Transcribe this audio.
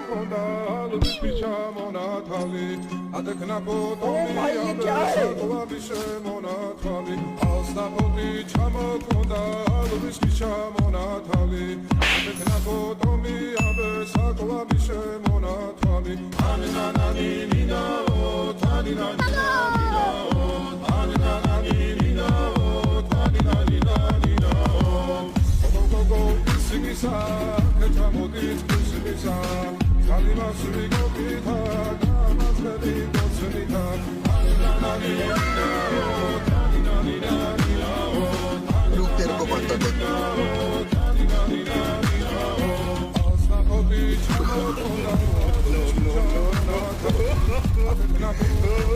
მქონდა ლუცფის ჩამონათალი ადექნა ბოტონი საკლავი შემონათალი ალსაფოთი ჩამოქონდა ლუცფის ჩამონათალი ადექნა ბოტონი საკლავი შემონათალი ანანანი ნინაო თანინანი Singisa, Katamodis, Singisa, Kalimas, Rigopita, Kamas, Redito, Senita, Lukter Comandante. No.